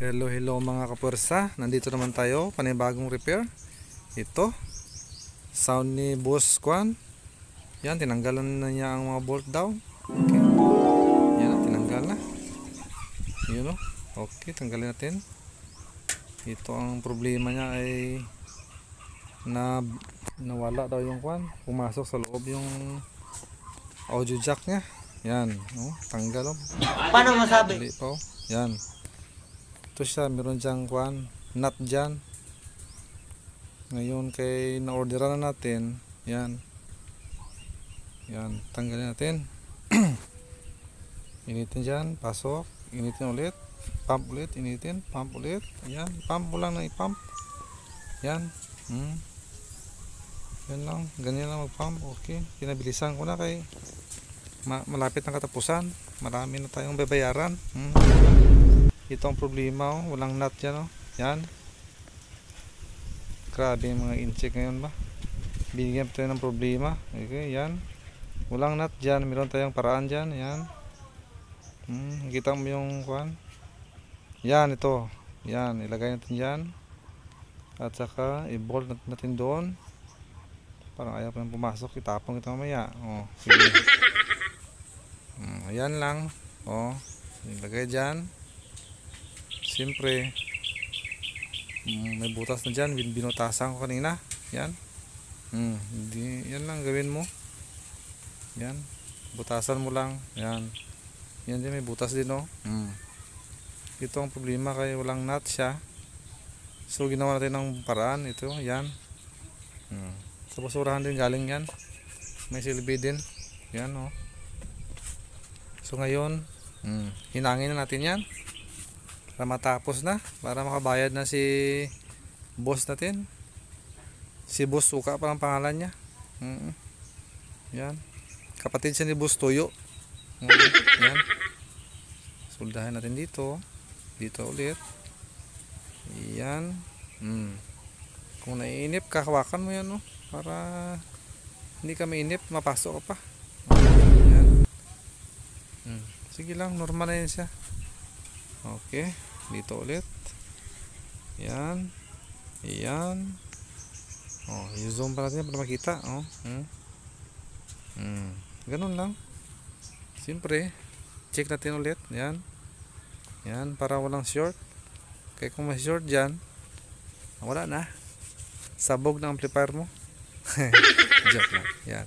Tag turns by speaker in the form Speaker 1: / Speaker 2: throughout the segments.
Speaker 1: Hello mga kapuwersa, nandito naman tayo, panibagong repair. Ito, sound ni Boss Kwan. Yan, tinanggalan na niya ang mga bolt daw. Okay. Yan, tinanggal na. Yun o. Okay, tanggalin natin. Ito ang problema niya ay nawala daw yung Kwan. Pumasok sa loob yung audio jack niya. Yan, tanggal o.
Speaker 2: Paano masabi?
Speaker 1: Dali po. Yan. Ito siya, meron dyang Kwan, nut dyan. Ngayon kay na-orderan na natin. Yan. Yan, tanggalin natin. Initin dyan, pasok. Initin ulit. Pump ulit, initin, pump ulit. Ayan, pump mo lang na i-pump. Yan. Yan lang, ganyan lang mag-pump. Okay, pinabilisan ko na kay malapit ang katapusan. Marami na tayong babayaran. Ito ang problema, walang nut dyan. Yan. Grabe yung mga incheck ngayon ba. Binigyan tayo ng problema. Okay, yan. Walang nut dyan, meron tayong paraan dyan. Yan. Kita mo yung Kwan. Yan, ito. Yan, ilagay natin dyan. At saka i-bolt natin doon. Parang ayaw pa nang pumasok, itapong ito mamaya. Sige. Ayan lang. Ilagay dyan. Siyempre may butas na dyan, binutasan ko kanina. Yan. Yan lang gawin mo. Yan, butasan mo lang. Yan. Yan din, may butas din Ito ang problema, kaya walang nut siya. So ginawa natin ng paraan. Ito, yan. Sa basurahan din galing yan. May silbi din. Yan So ngayon hinangin na natin yan para matapos na, para makabayad na si boss natin. Si Boss Suka pa ang pangalan niya. Yan, kapatid siya ni Boss Toyo. Yan, soldahan natin dito ulit. Yan. Kung naiinip, kakawakan mo yan para hindi ka mainip, mapasok ka pa. Yan. Sige lang, normal na yan siya. Okay, dito ulit. Yan. Yan. I-zoom pa natin para makita. Ganun lang. Siyempre, check natin ulit. Yan. Yan, para walang short. Kaya kung may short dyan, wala na. Sabog na amplifier mo. Joke lang. Yan.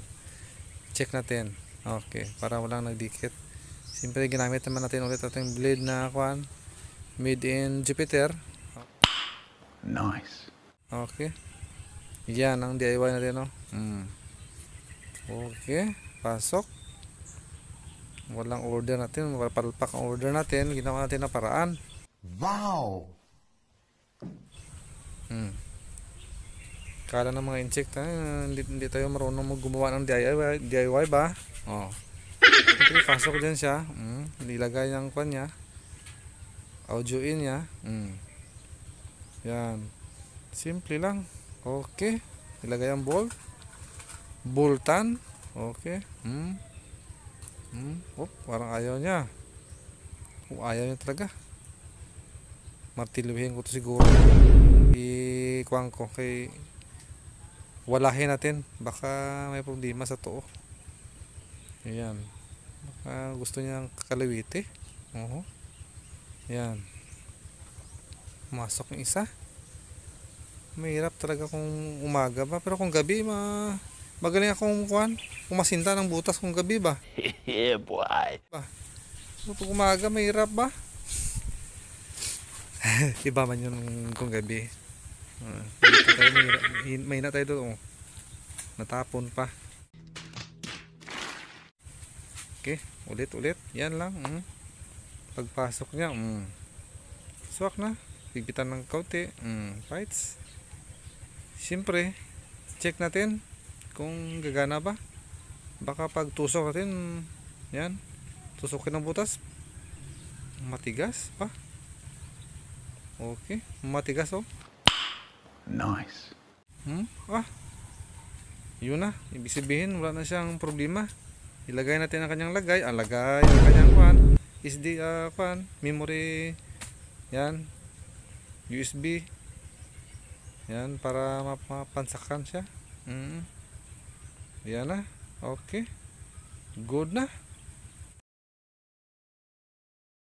Speaker 1: Check natin. Okay, para walang nagdikit. Siyempre, ginamit naman natin ulit ating blade na Kwan, made in Jupiter.
Speaker 2: Nice.
Speaker 1: Okay. Yan ang DIY natin. Okay, pasok. Walang order natin, palpak ang order natin. Ginawa natin na paraan.
Speaker 2: Wow.
Speaker 1: Kala ng mga insect hindi tayo marunong gumawa ng DIY ba? Siyempre, pasok din siya. Nilagay yung Kwan niya, audio in niya. Yan, simple lang. Okay, ilagay ang boltan. Okay. Parang ayaw niya. Ayaw niya talaga. Martiluhin ko to siguro. I-kuwan ko kay walahin natin, baka may problema sa to. Ayan, baka gusto niyang kakalawiti. Yan, masok yung isa. Mahirap talaga kung umaga ba, pero kung gabi magaling akong Kwan, kumasinta ng butas kung gabi ba.
Speaker 2: Yeah, boy.
Speaker 1: So pag umaga mahirap ba? Iba man yun kung gabi. Mahina tayo doon. Natapon pa. Okay, ulit. Yan lang. Pagpasok niya, swak na. Pigpitan ng kaunti. Fights. Siyempre, check natin kung gagana ba. Baka pag tusok natin, yan, tusokin ng butas, matigas pa. Okay, matigas
Speaker 2: Nice.
Speaker 1: Yun na, ibig sabihin wala na siyang problema. Ilagay natin ang kanyang lagay. Lagay ang kanyang Kwan, SD Kwan, memory. Yan, USB. Yan, para mapansakan siya. Yan na. Okay. Good na.